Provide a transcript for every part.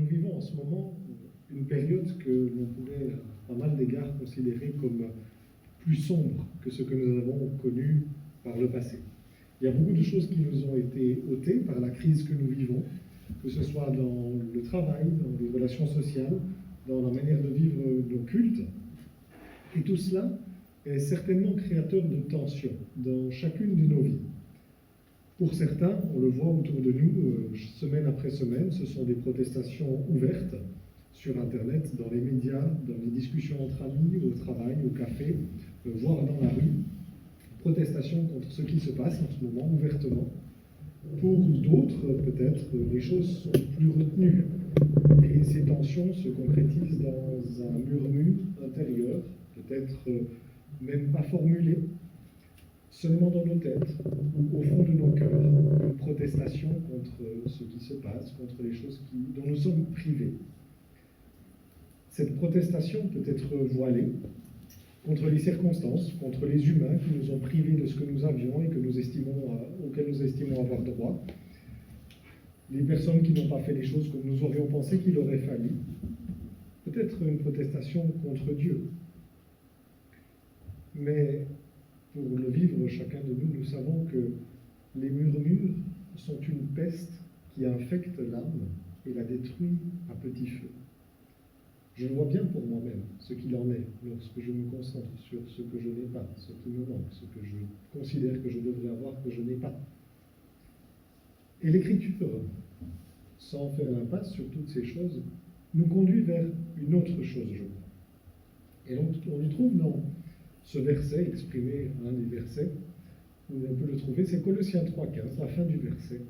Nous vivons en ce moment une période que l'on pourrait, à pas mal d'égards, considérer comme plus sombre que ce que nous avons connu par le passé. Il y a beaucoup de choses qui nous ont été ôtées par la crise que nous vivons, que ce soit dans le travail, dans les relations sociales, dans la manière de vivre nos cultes. Et tout cela est certainement créateur de tensions dans chacune de nos vies. Pour certains, on le voit autour de nous, semaine après semaine, ce sont des protestations ouvertes sur Internet, dans les médias, dans les discussions entre amis, au travail, au café, voire dans la rue. Protestations contre ce qui se passe en ce moment, ouvertement. Pour d'autres, peut-être, les choses sont plus retenues. Et ces tensions se concrétisent dans un murmure intérieur, peut-être même pas formulé, seulement dans nos têtes, ou au fond de nos cœurs, une protestation contre ce qui se passe, contre les choses dont nous sommes privés. Cette protestation peut être voilée contre les circonstances, contre les humains qui nous ont privés de ce que nous avions et que auquel nous estimons avoir droit, les personnes qui n'ont pas fait les choses comme nous aurions pensé qu'il aurait fallu, peut-être une protestation contre Dieu. Mais pour le vivre, chacun de nous, nous savons que les murmures sont une peste qui infecte l'âme et la détruit à petit feu. Je vois bien pour moi-même ce qu'il en est lorsque je me concentre sur ce que je n'ai pas, ce qui me manque, ce que je considère que je devrais avoir, que je n'ai pas. Et l'Écriture, sans faire l'impasse sur toutes ces choses, nous conduit vers une autre chose, je crois. Et on y trouve dans ce verset, exprimé, un des versets, où on peut le trouver, c'est Colossiens 3,15, la fin du verset.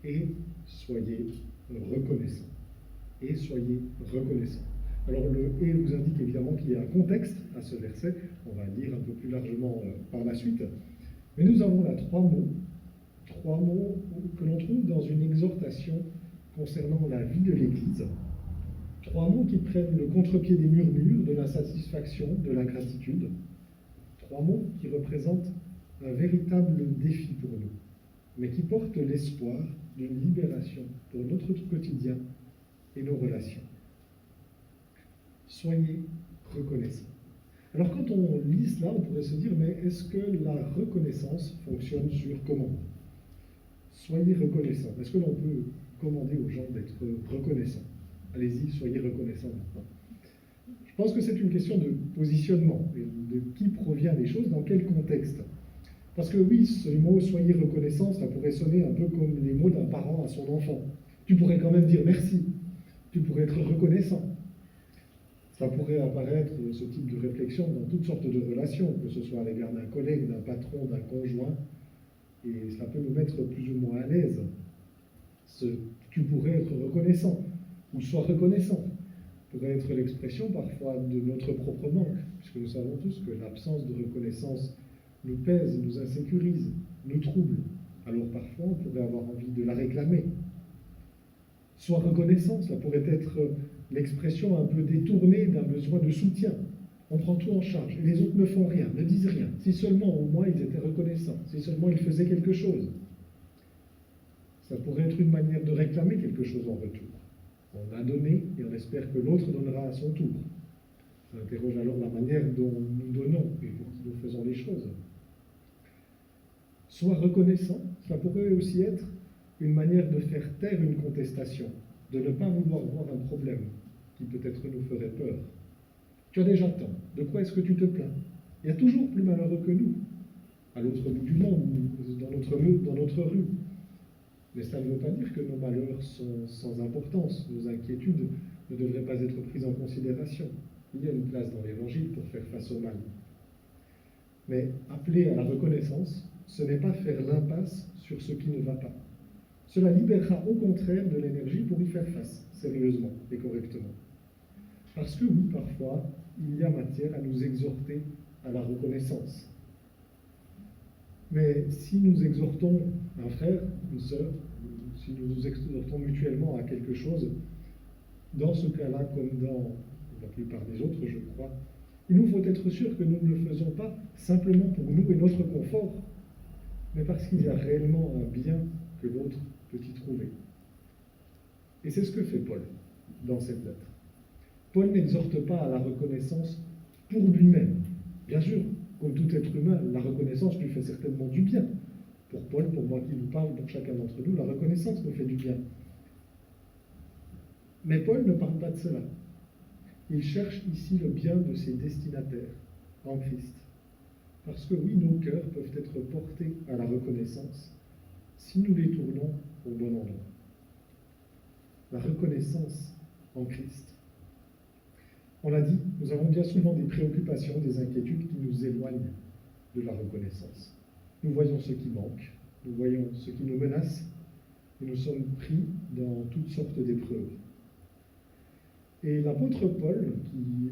Et soyez reconnaissants. Et soyez reconnaissants. Alors le « et » vous indique évidemment qu'il y a un contexte à ce verset, on va le lire un peu plus largement par la suite, mais nous avons là trois mots que l'on trouve dans une exhortation concernant la vie de l'Église. Trois mots qui prennent le contre-pied des murmures, de l'insatisfaction, de l'ingratitude. Trois mots qui représentent un véritable défi pour nous, mais qui portent l'espoir d'une libération pour notre quotidien et nos relations. Soyez reconnaissants. Alors quand on lit cela, on pourrait se dire, mais est-ce que la reconnaissance fonctionne sur commande? Soyez reconnaissants. Est-ce que l'on peut commander aux gens d'être reconnaissants? Allez-y, soyez reconnaissants maintenant. Je pense que c'est une question de positionnement, de qui provient les choses, dans quel contexte. Parce que oui, ce mot « soyez reconnaissants », ça pourrait sonner un peu comme les mots d'un parent à son enfant. Tu pourrais quand même dire merci, tu pourrais être reconnaissant. Ça pourrait apparaître, ce type de réflexion, dans toutes sortes de relations, que ce soit à l'égard d'un collègue, d'un patron, d'un conjoint, et ça peut nous mettre plus ou moins à l'aise. Tu pourrais être reconnaissant, ou sois reconnaissant, pourrait être l'expression parfois de notre propre manque, puisque nous savons tous que l'absence de reconnaissance nous pèse, nous insécurise, nous trouble. Alors parfois on pourrait avoir envie de la réclamer. Sois reconnaissant, ça pourrait être l'expression un peu détournée d'un besoin de soutien. On prend tout en charge, et les autres ne font rien, ne disent rien. Si seulement au moins ils étaient reconnaissants, si seulement ils faisaient quelque chose. Ça pourrait être une manière de réclamer quelque chose en retour. On a donné et on espère que l'autre donnera à son tour. Ça interroge alors la manière dont nous donnons et dont nous faisons les choses. Sois reconnaissant, ça pourrait aussi être une manière de faire taire une contestation, de ne pas vouloir voir un problème qui peut-être nous ferait peur. Tu as déjà tant, de quoi est-ce que tu te plains? Il y a toujours plus malheureux que nous, à l'autre bout du monde, dans notre rue. Mais ça ne veut pas dire que nos malheurs sont sans importance, nos inquiétudes ne devraient pas être prises en considération. Il y a une place dans l'Évangile pour faire face au mal. Mais appeler à la reconnaissance, ce n'est pas faire l'impasse sur ce qui ne va pas. Cela libérera au contraire de l'énergie pour y faire face, sérieusement et correctement. Parce que oui, parfois, il y a matière à nous exhorter à la reconnaissance. Mais si nous exhortons un frère, une sœur, si nous nous exhortons mutuellement à quelque chose, dans ce cas-là, comme dans la plupart des autres, je crois, il nous faut être sûr que nous ne le faisons pas simplement pour nous et notre confort, mais parce qu'il y a réellement un bien que l'autre peut y trouver. Et c'est ce que fait Paul. dans cette lettre. Paul n'exhorte pas à la reconnaissance pour lui-même. Bien sûr, comme tout être humain, la reconnaissance lui fait certainement du bien. Pour Paul, pour moi qui vous parle, pour chacun d'entre nous, la reconnaissance me fait du bien. Mais Paul ne parle pas de cela. Il cherche ici le bien de ses destinataires en Christ. Parce que oui, nos cœurs peuvent être portés à la reconnaissance si nous les tournons au bon endroit. La reconnaissance en Christ. On l'a dit, nous avons bien souvent des préoccupations, des inquiétudes qui nous éloignent de la reconnaissance. Nous voyons ce qui manque, nous voyons ce qui nous menace, et nous sommes pris dans toutes sortes d'épreuves. Et l'apôtre Paul, qui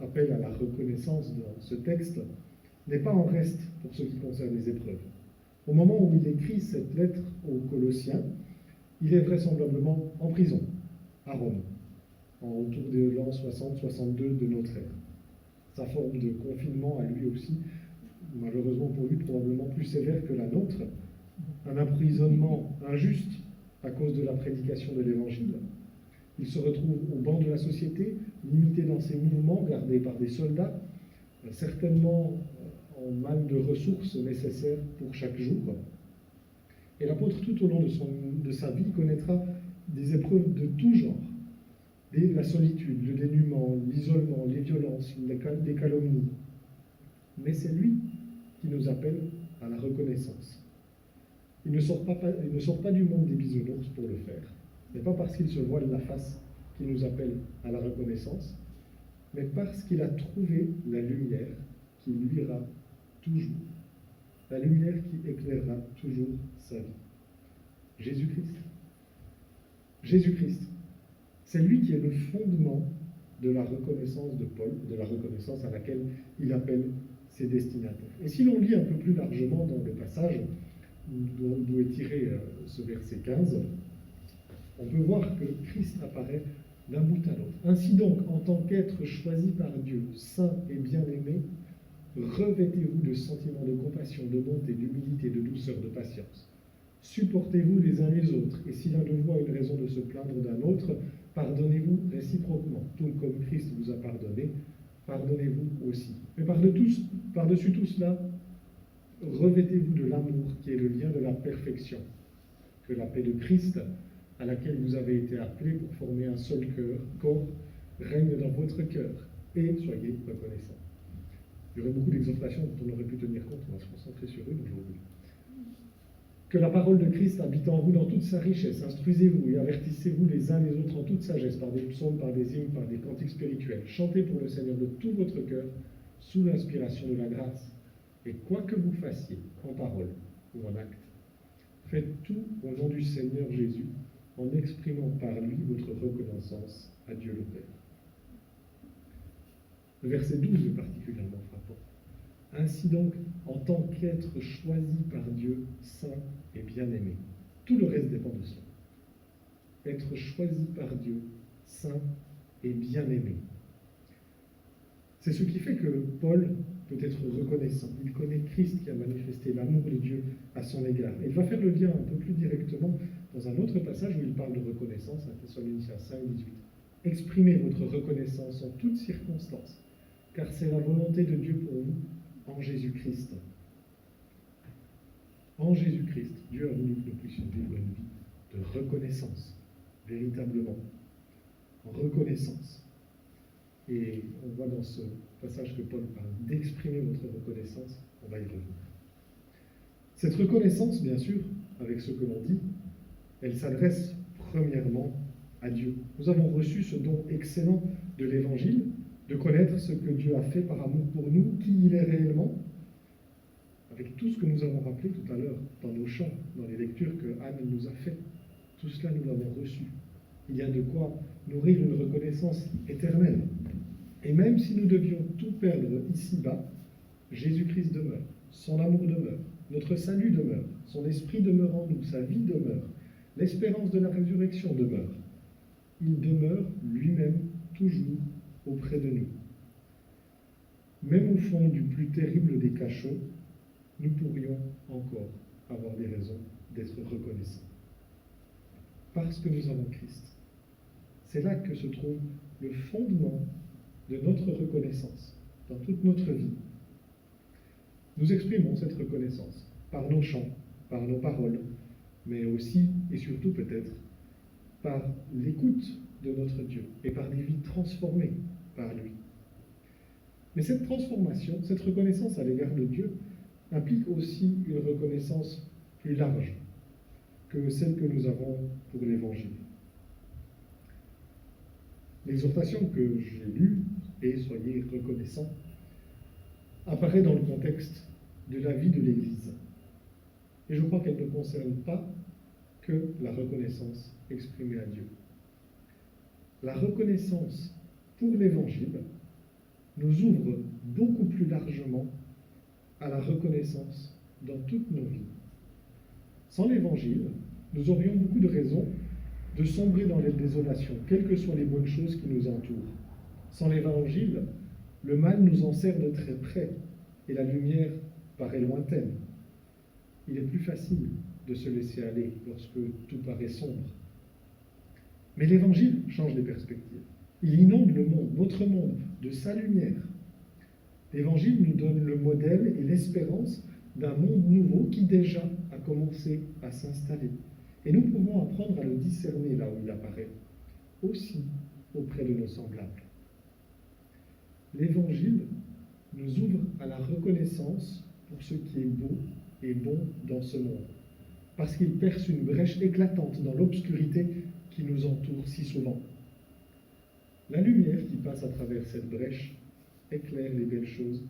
appelle à la reconnaissance dans ce texte, n'est pas en reste pour ce qui concerne les épreuves. Au moment où il écrit cette lettre aux Colossiens, il est vraisemblablement en prison, à Rome, autour de l'an 60-62 de notre ère. Sa forme de confinement à lui aussi, malheureusement pour lui, probablement plus sévère que la nôtre, un emprisonnement injuste à cause de la prédication de l'Évangile. Il se retrouve au banc de la société, limité dans ses mouvements, gardé par des soldats, certainement en manque de ressources nécessaires pour chaque jour. Et l'apôtre, tout au long de sa vie, connaîtra des épreuves de tout genre. La solitude, le dénuement, l'isolement, les violences, les calomnies. Mais c'est lui qui nous appelle à la reconnaissance. Il ne sort pas du monde des bisounours pour le faire. Ce n'est pas parce qu'il se voile la face qu'il nous appelle à la reconnaissance, mais parce qu'il a trouvé la lumière qui luira toujours. La lumière qui éclairera toujours sa vie. Jésus-Christ. Jésus-Christ. C'est lui qui est le fondement de la reconnaissance de Paul, de la reconnaissance à laquelle il appelle ses destinataires. Et si l'on lit un peu plus largement dans le passage d'où est tiré ce verset 15, on peut voir que Christ apparaît d'un bout à l'autre. Ainsi donc, en tant qu'être choisi par Dieu, saint et bien-aimé, revêtez-vous de sentiments de compassion, de bonté, d'humilité, de douceur, de patience. Supportez-vous les uns les autres, et si l'un de vous a une raison de se plaindre d'un autre, pardonnez-vous réciproquement. Tout comme Christ vous a pardonné, pardonnez-vous aussi. Mais par-dessus tout cela, revêtez-vous de l'amour qui est le lien de la perfection, que la paix de Christ, à laquelle vous avez été appelés pour former un seul corps, règne dans votre cœur, et soyez reconnaissants. Il y aurait beaucoup d'exhortations dont on aurait pu tenir compte, on va se concentrer sur une aujourd'hui. Que la parole de Christ habite en vous dans toute sa richesse. Instruisez-vous et avertissez-vous les uns les autres en toute sagesse, par des psaumes, par des hymnes, par des cantiques spirituels. Chantez pour le Seigneur de tout votre cœur, sous l'inspiration de la grâce. Et quoi que vous fassiez, en parole ou en acte, faites tout au nom du Seigneur Jésus, en exprimant par lui votre reconnaissance à Dieu le Père. Le verset 12 est particulièrement frappant. Ainsi donc, en tant qu'être choisi par Dieu, saint et bien-aimé. Tout le reste dépend de cela. Être choisi par Dieu, saint et bien-aimé. C'est ce qui fait que Paul peut être reconnaissant. Il connaît Christ qui a manifesté l'amour de Dieu à son égard. Et il va faire le lien un peu plus directement dans un autre passage où il parle de reconnaissance, à Thessaloniciens 5, 18. Exprimez votre reconnaissance en toutes circonstances, car c'est la volonté de Dieu pour vous en Jésus-Christ. En Jésus-Christ, Dieu a voulu que nous puissions vivre une vie de reconnaissance, véritablement, en reconnaissance. Et on voit dans ce passage que Paul parle d'exprimer votre reconnaissance, on va y revenir. Cette reconnaissance, bien sûr, avec ce que l'on dit, elle s'adresse premièrement à Dieu. Nous avons reçu ce don excellent de l'Évangile, de connaître ce que Dieu a fait par amour pour nous, qui il est réellement, avec tout ce que nous avons rappelé tout à l'heure dans nos chants, dans les lectures que Anne nous a fait. Tout cela, nous l'avons reçu. Il y a de quoi nourrir une reconnaissance éternelle. Et même si nous devions tout perdre ici-bas, Jésus-Christ demeure, son amour demeure, notre salut demeure, son esprit demeure en nous, sa vie demeure, l'espérance de la résurrection demeure. Il demeure lui-même toujours auprès de nous. Même au fond du plus terrible des cachots, nous pourrions encore avoir des raisons d'être reconnaissants. Parce que nous avons Christ. C'est là que se trouve le fondement de notre reconnaissance dans toute notre vie. Nous exprimons cette reconnaissance par nos chants, par nos paroles, mais aussi et surtout peut-être par l'écoute de notre Dieu et par des vies transformées par lui. Mais cette transformation, cette reconnaissance à l'égard de Dieu implique aussi une reconnaissance plus large que celle que nous avons pour l'Évangile. L'exhortation que j'ai lue, et soyez reconnaissants, apparaît dans le contexte de la vie de l'Église. Et je crois qu'elle ne concerne pas que la reconnaissance exprimée à Dieu. La reconnaissance pour l'Évangile nous ouvre beaucoup plus largement à la reconnaissance dans toutes nos vies. Sans l'Évangile, nous aurions beaucoup de raisons de sombrer dans la désolation, quelles que soient les bonnes choses qui nous entourent. Sans l'Évangile, le mal nous enserre de très près et la lumière paraît lointaine. Il est plus facile de se laisser aller lorsque tout paraît sombre. Mais l'Évangile change les perspectives. Il inonde le monde, notre monde, de sa lumière. L'Évangile nous donne le modèle et l'espérance d'un monde nouveau qui déjà a commencé à s'installer. Et nous pouvons apprendre à le discerner là où il apparaît, aussi auprès de nos semblables. L'Évangile nous ouvre à la reconnaissance pour ce qui est beau et bon dans ce monde, parce qu'il perce une brèche éclatante dans l'obscurité qui nous entoure si souvent. La lumière qui passe à travers cette brèche éclaire les belles choses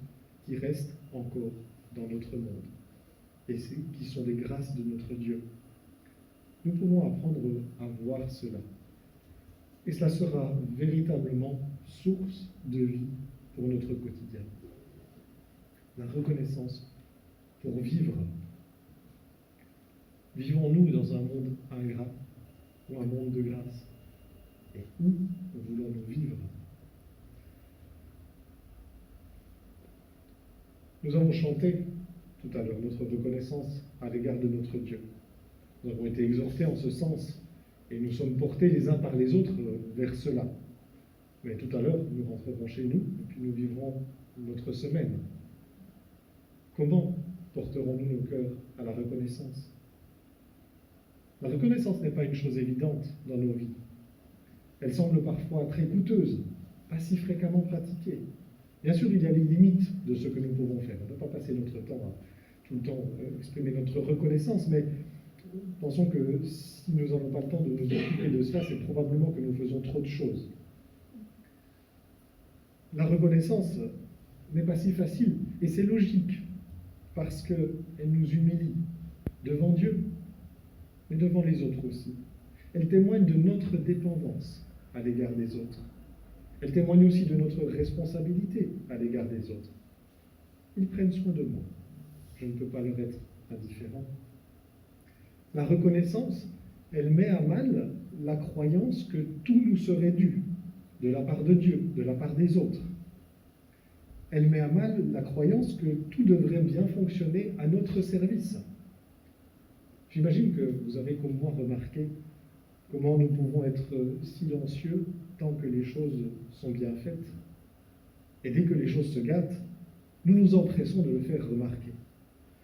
qui restent encore dans notre monde, et qui sont les grâces de notre Dieu. Nous pouvons apprendre à voir cela. Et cela sera véritablement source de vie pour notre quotidien. La reconnaissance pour vivre. Vivons-nous dans un monde ingrat ou un monde de grâce? Et où voulons-nous vivre? Nous avons chanté tout à l'heure notre reconnaissance à l'égard de notre Dieu. Nous avons été exhortés en ce sens et nous sommes portés les uns par les autres vers cela. Mais tout à l'heure, nous rentrerons chez nous et puis nous vivrons notre semaine. Comment porterons-nous nos cœurs à la reconnaissance? La reconnaissance n'est pas une chose évidente dans nos vies. Elle semble parfois très coûteuse, pas si fréquemment pratiquée. Bien sûr, il y a les limites de ce que nous pouvons faire. On ne peut pas passer notre temps à tout le temps exprimer notre reconnaissance, mais pensons que si nous n'avons pas le temps de nous occuper de cela, c'est probablement que nous faisons trop de choses. La reconnaissance n'est pas si facile, et c'est logique, parce qu'elle nous humilie devant Dieu, mais devant les autres aussi. Elle témoigne de notre dépendance à l'égard des autres. Elle témoigne aussi de notre responsabilité à l'égard des autres. Ils prennent soin de moi. Je ne peux pas leur être indifférent. La reconnaissance, elle met à mal la croyance que tout nous serait dû, de la part de Dieu, de la part des autres. Elle met à mal la croyance que tout devrait bien fonctionner à notre service. J'imagine que vous avez comme moi remarqué comment nous pouvons être silencieux tant que les choses sont bien faites. Et dès que les choses se gâtent, nous nous empressons de le faire remarquer.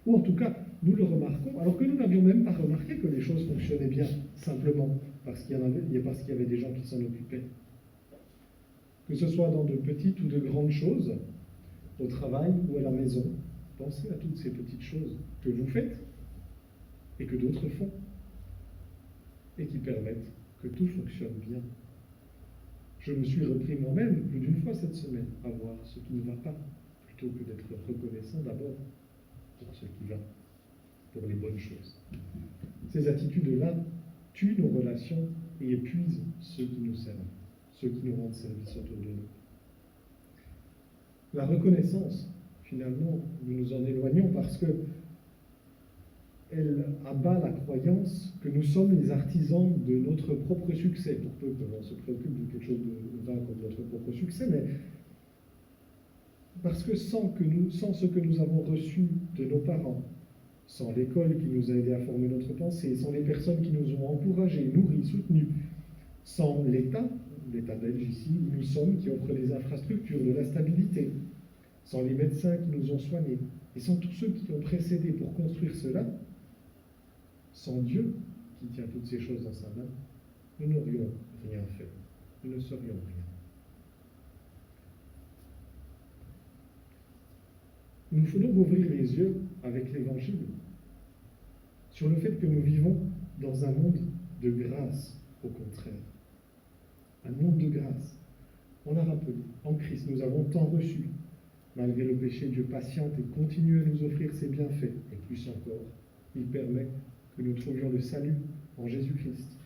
Ou en tout cas, nous le remarquons, alors que nous n'avions même pas remarqué que les choses fonctionnaient bien, simplement parce qu'il y avait des gens qui s'en occupaient. Que ce soit dans de petites ou de grandes choses, au travail ou à la maison, pensez à toutes ces petites choses que vous faites et que d'autres font, et qui permettent que tout fonctionne bien. Je me suis repris moi-même plus d'une fois cette semaine à voir ce qui ne va pas, plutôt que d'être reconnaissant d'abord pour ce qui va, pour les bonnes choses. Ces attitudes-là tuent nos relations et épuisent ceux qui nous servent, ceux qui nous rendent service autour de nous. La reconnaissance, finalement, nous nous en éloignons parce que elle abat la croyance que nous sommes les artisans de notre propre succès, pour peu que l'on se préoccupe de quelque chose de vain comme notre propre succès, mais parce que sans ce que nous avons reçu de nos parents, sans l'école qui nous a aidés à former notre pensée, sans les personnes qui nous ont encouragés, nourris, soutenus, sans l'État l'État belge ici, où nous sommes, qui offre des infrastructures, de la stabilité, sans les médecins qui nous ont soignés, et sans tous ceux qui ont précédé pour construire cela, sans Dieu qui tient toutes ces choses dans sa main, nous n'aurions rien fait, nous ne serions rien. Il nous faut donc ouvrir les yeux avec l'Évangile sur le fait que nous vivons dans un monde de grâce, au contraire. Un monde de grâce. On l'a rappelé, en Christ, nous avons tant reçu. Malgré le péché, Dieu patiente et continue à nous offrir ses bienfaits. Et plus encore, il permet que nous trouvions le salut en Jésus-Christ.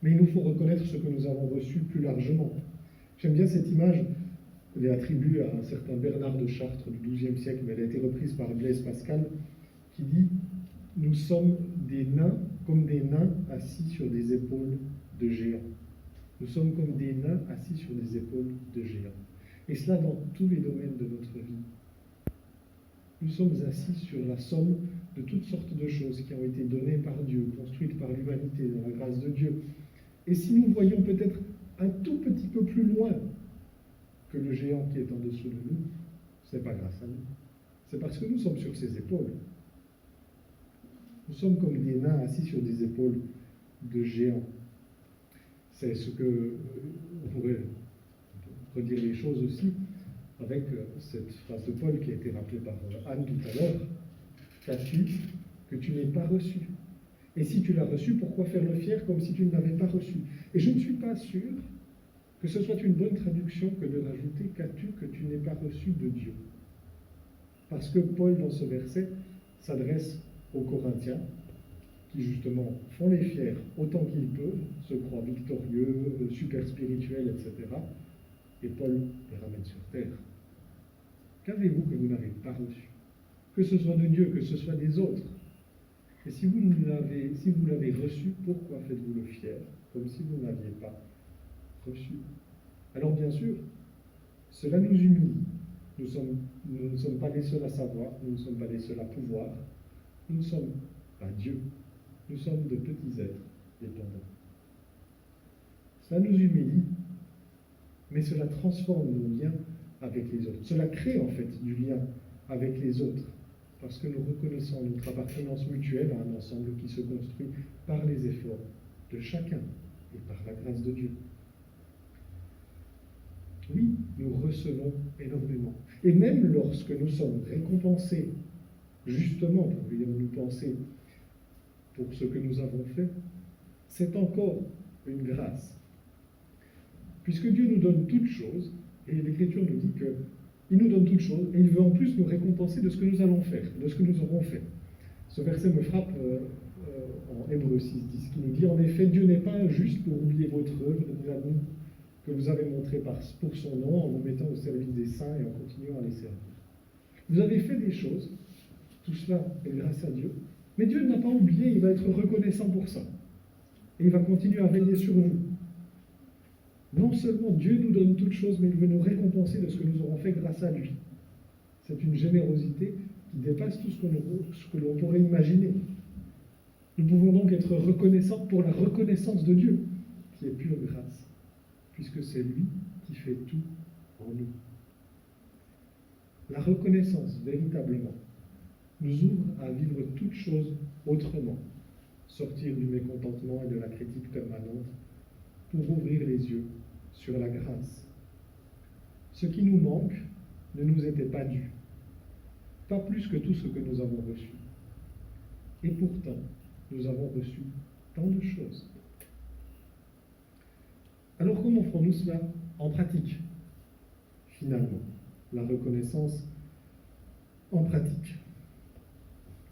Mais il nous faut reconnaître ce que nous avons reçu plus largement. J'aime bien cette image, elle est attribuée à un certain Bernard de Chartres du XIIe siècle, mais elle a été reprise par Blaise Pascal, qui dit « Nous sommes des nains, comme des nains assis sur des épaules de géants. » Nous sommes comme des nains assis sur des épaules de géants. Et cela dans tous les domaines de notre vie. Nous sommes assis sur la somme de toutes sortes de choses qui ont été données par Dieu, construites par l'humanité, dans la grâce de Dieu. Et si nous voyons peut-être un tout petit peu plus loin que le géant qui est en dessous de nous, ce n'est pas grâce à nous. C'est parce que nous sommes sur ses épaules. Nous sommes comme des nains assis sur des épaules de géants. C'est ce que on pourrait redire les choses aussi avec cette phrase de Paul qui a été rappelée par Anne tout à l'heure. Qu'as-tu que tu n'aies pas reçu? Et si tu l'as reçu, pourquoi faire le fier comme si tu ne l'avais pas reçu? Et je ne suis pas sûr que ce soit une bonne traduction que de rajouter « qu'as-tu que tu n'aies pas reçu de Dieu ?» Parce que Paul, dans ce verset, s'adresse aux Corinthiens, qui justement font les fiers autant qu'ils peuvent, se croient victorieux, super spirituels, etc. Et Paul les ramène sur terre. Qu'avez-vous que vous n'avez pas reçu? Que ce soit de Dieu, que ce soit des autres. Et si vous l'avez reçu, pourquoi faites-vous le fier, comme si vous ne l'aviez pas reçu? Alors bien sûr, cela nous humilie. Nous ne sommes pas les seuls à savoir, nous ne sommes pas les seuls à pouvoir. Nous ne sommes pas Dieu. Nous sommes de petits êtres dépendants. Cela nous humilie, mais cela transforme nos liens avec les autres. Cela crée en fait du lien avec les autres, parce que nous reconnaissons notre appartenance mutuelle à un ensemble qui se construit par les efforts de chacun et par la grâce de Dieu. Oui, nous recevons énormément. Et même lorsque nous sommes récompensés, justement, pourrions-nous penser, pour ce que nous avons fait, c'est encore une grâce. Puisque Dieu nous donne toutes choses, et l'Écriture nous dit qu'il nous donne toutes choses, et il veut en plus nous récompenser de ce que nous allons faire, de ce que nous aurons fait. Ce verset me frappe en Hébreux 6:10, qui nous dit « En effet, Dieu n'est pas injuste pour oublier votre œuvre ni l'amour que vous avez montré pour son nom en vous mettant au service des saints et en continuant à les servir. » Vous avez fait des choses, tout cela est grâce à Dieu, mais Dieu ne l'a pas oublié, il va être reconnaissant pour ça. Et il va continuer à veiller sur nous. Non seulement Dieu nous donne toutes choses, mais il veut nous récompenser de ce que nous aurons fait grâce à lui. C'est une générosité qui dépasse tout ce que l'on pourrait imaginer. Nous pouvons donc être reconnaissants pour la reconnaissance de Dieu, qui est pure grâce, puisque c'est lui qui fait tout en nous. La reconnaissance, véritablement, nous ouvre à vivre toutes choses autrement, sortir du mécontentement et de la critique permanente pour ouvrir les yeux sur la grâce. Ce qui nous manque ne nous était pas dû, pas plus que tout ce que nous avons reçu. Et pourtant, nous avons reçu tant de choses. Alors comment ferons-nous cela en pratique, finalement, la reconnaissance en pratique?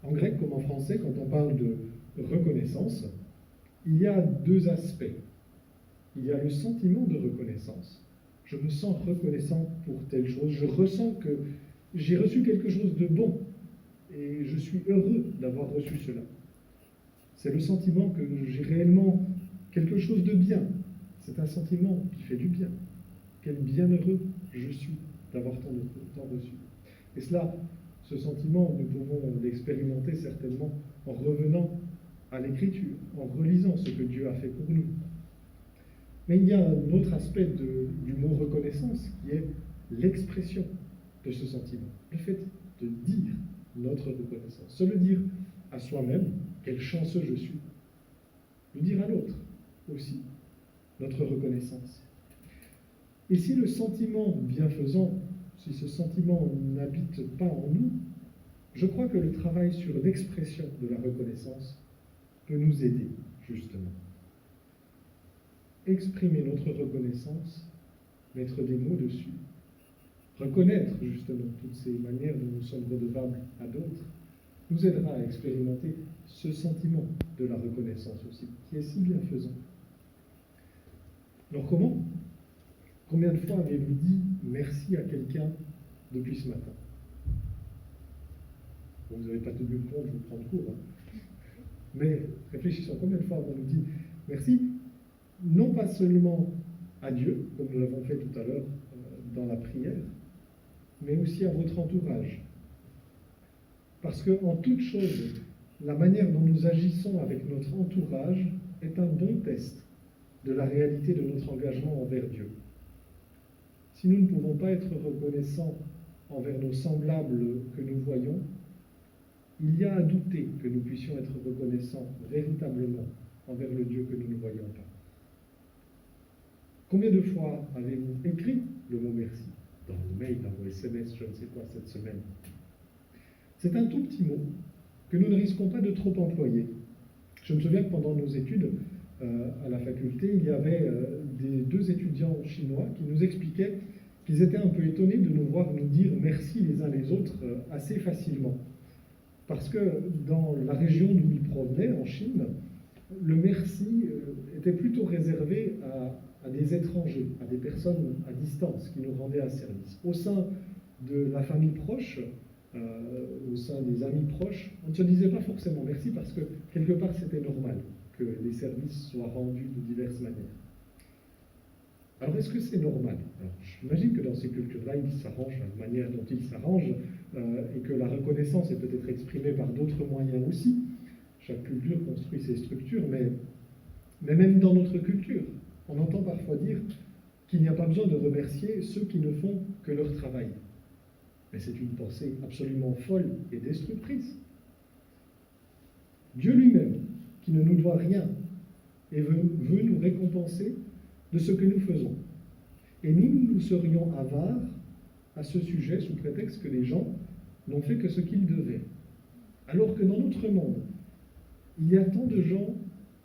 En grec comme en français, quand on parle de reconnaissance, il y a deux aspects. Il y a le sentiment de reconnaissance. Je me sens reconnaissant pour telle chose. Je ressens que j'ai reçu quelque chose de bon et je suis heureux d'avoir reçu cela. C'est le sentiment que j'ai réellement quelque chose de bien. C'est un sentiment qui fait du bien. Quel bienheureux je suis d'avoir tant reçu. Et cela, ce sentiment, nous pouvons l'expérimenter certainement en revenant à l'Écriture, en relisant ce que Dieu a fait pour nous. Mais il y a un autre aspect du mot reconnaissance qui est l'expression de ce sentiment, le fait de dire notre reconnaissance, se le dire à soi-même, quel chanceux je suis, le dire à l'autre aussi, notre reconnaissance. Et si le sentiment bienfaisant, si ce sentiment n'habite pas en nous, je crois que le travail sur l'expression de la reconnaissance peut nous aider, justement. Exprimer notre reconnaissance, mettre des mots dessus, reconnaître justement toutes ces manières dont nous sommes redevables à d'autres, nous aidera à expérimenter ce sentiment de la reconnaissance aussi, qui est si bienfaisant. Alors comment? Combien de fois avez-vous dit merci à quelqu'un depuis ce matin? Bon, vous n'avez pas tenu compte, je vous prends de court. Hein. Mais réfléchissons, combien de fois avons-nous dit merci? Non pas seulement à Dieu, comme nous l'avons fait tout à l'heure dans la prière, mais aussi à votre entourage. Parce qu'en toute chose, la manière dont nous agissons avec notre entourage est un bon test de la réalité de notre engagement envers Dieu. Si nous ne pouvons pas être reconnaissants envers nos semblables que nous voyons, il y a à douter que nous puissions être reconnaissants véritablement envers le Dieu que nous ne voyons pas. Combien de fois avez-vous écrit le mot merci dans vos mails, dans vos SMS, je ne sais quoi, cette semaine? C'est un tout petit mot que nous ne risquons pas de trop employer. Je me souviens que pendant nos études à la faculté, il y avait deux étudiants chinois qui nous expliquaient qu'ils étaient un peu étonnés de nous voir nous dire merci les uns les autres assez facilement. Parce que dans la région d'où ils provenaient, en Chine, le merci était plutôt réservé à des étrangers, à des personnes à distance qui nous rendaient un service. Au sein de la famille proche, au sein des amis proches, on ne se disait pas forcément merci parce que quelque part c'était normal que les services soient rendus de diverses manières. Alors est-ce que c'est normal? Alors, j'imagine que dans ces cultures-là, ils s'arrangent de la manière dont ils s'arrangent et que la reconnaissance est peut-être exprimée par d'autres moyens aussi. Chaque culture construit ses structures, mais même dans notre culture, on entend parfois dire qu'il n'y a pas besoin de remercier ceux qui ne font que leur travail. Mais c'est une pensée absolument folle et destructrice. Dieu lui-même, qui ne nous doit rien, et veut nous récompenser de ce que nous faisons. Et nous serions avares à ce sujet sous prétexte que les gens n'ont fait que ce qu'ils devaient. Alors que dans notre monde, il y a tant de gens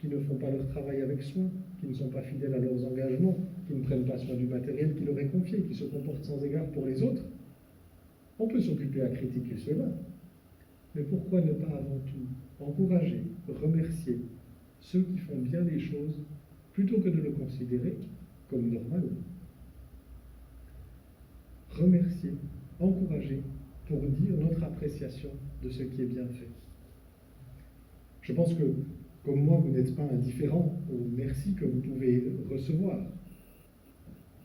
qui ne font pas leur travail avec soin, qui ne sont pas fidèles à leurs engagements, qui ne prennent pas soin du matériel qui leur est confié, qui se comportent sans égard pour les autres. On peut s'occuper à critiquer cela, mais pourquoi ne pas avant tout encourager, remercier ceux qui font bien les choses plutôt que de le considérer comme normal? Remercier, encourager pour dire notre appréciation de ce qui est bien fait. Je pense que, comme moi, vous n'êtes pas indifférent aux merci que vous pouvez recevoir.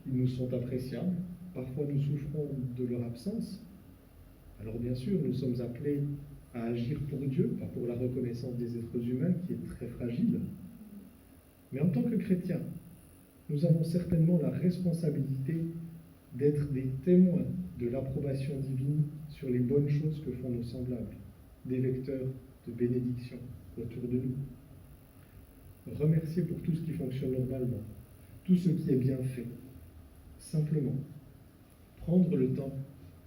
Ils nous sont appréciables, parfois nous souffrons de leur absence. Alors bien sûr, nous sommes appelés à agir pour Dieu, pas pour la reconnaissance des êtres humains qui est très fragile. Mais en tant que chrétiens, nous avons certainement la responsabilité d'être des témoins de l'approbation divine sur les bonnes choses que font nos semblables, des vecteurs de bénédiction autour de nous. Remercier pour tout ce qui fonctionne normalement, tout ce qui est bien fait. Simplement, prendre le temps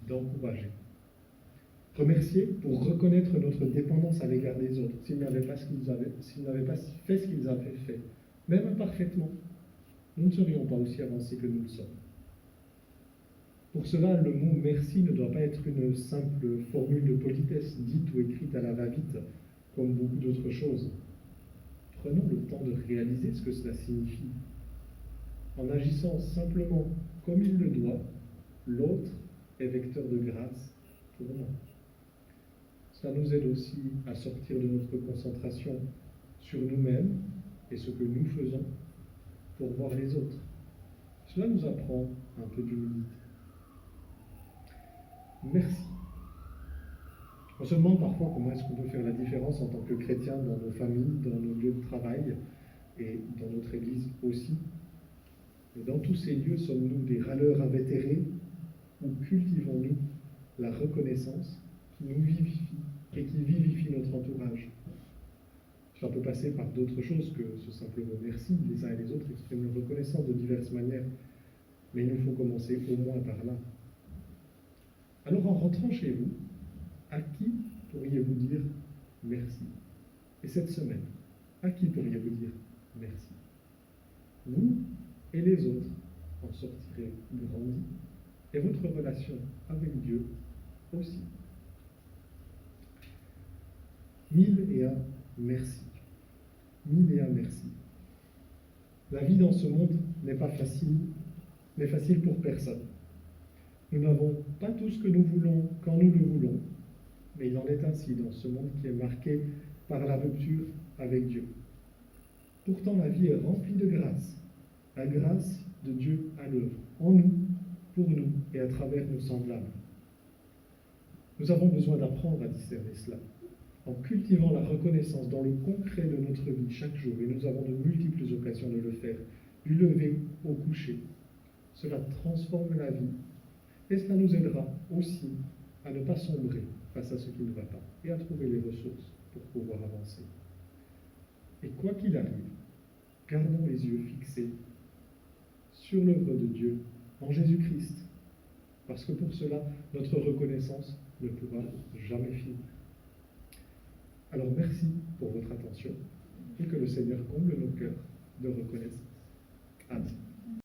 d'encourager. Remercier pour reconnaître notre dépendance à l'égard des autres, s'ils n'avaient pas fait ce qu'ils avaient fait, même imparfaitement, nous ne serions pas aussi avancés que nous le sommes. Pour cela, le mot merci ne doit pas être une simple formule de politesse, dite ou écrite à la va-vite, comme beaucoup d'autres choses. Prenons le temps de réaliser ce que cela signifie. En agissant simplement comme il le doit, l'autre est vecteur de grâce pour nous. Cela nous aide aussi à sortir de notre concentration sur nous-mêmes et ce que nous faisons pour voir les autres. Cela nous apprend un peu d'humilité. Merci. On se demande parfois comment est-ce qu'on peut faire la différence en tant que chrétien dans nos familles, dans nos lieux de travail et dans notre Église aussi. Et dans tous ces lieux, sommes-nous des râleurs invétérés ou cultivons-nous la reconnaissance qui nous vivifie et qui vivifie notre entourage? Cela peut passer par d'autres choses que ce simple mot merci. Les uns et les autres expriment leur reconnaissance de diverses manières, mais il nous faut commencer au moins par là. Alors en rentrant chez vous, à qui pourriez-vous dire merci? Et cette semaine, à qui pourriez-vous dire merci? Vous et les autres en sortirez grandis, et votre relation avec Dieu aussi. 1001 merci. 1001 merci. La vie dans ce monde n'est pas facile, mais facile pour personne. Nous n'avons pas tout ce que nous voulons quand nous le voulons, mais il en est ainsi dans ce monde qui est marqué par la rupture avec Dieu. Pourtant, la vie est remplie de grâce, la grâce de Dieu à l'œuvre, en nous, pour nous et à travers nos semblables. Nous avons besoin d'apprendre à discerner cela, en cultivant la reconnaissance dans le concret de notre vie chaque jour, et nous avons de multiples occasions de le faire, du lever au coucher. Cela transforme la vie, et cela nous aidera aussi à ne pas sombrer face à ce qui ne va pas, et à trouver les ressources pour pouvoir avancer. Et quoi qu'il arrive, gardons les yeux fixés sur l'œuvre de Dieu en Jésus-Christ, parce que pour cela, notre reconnaissance ne pourra jamais finir. Alors merci pour votre attention et que le Seigneur comble nos cœurs de reconnaissance. Amen.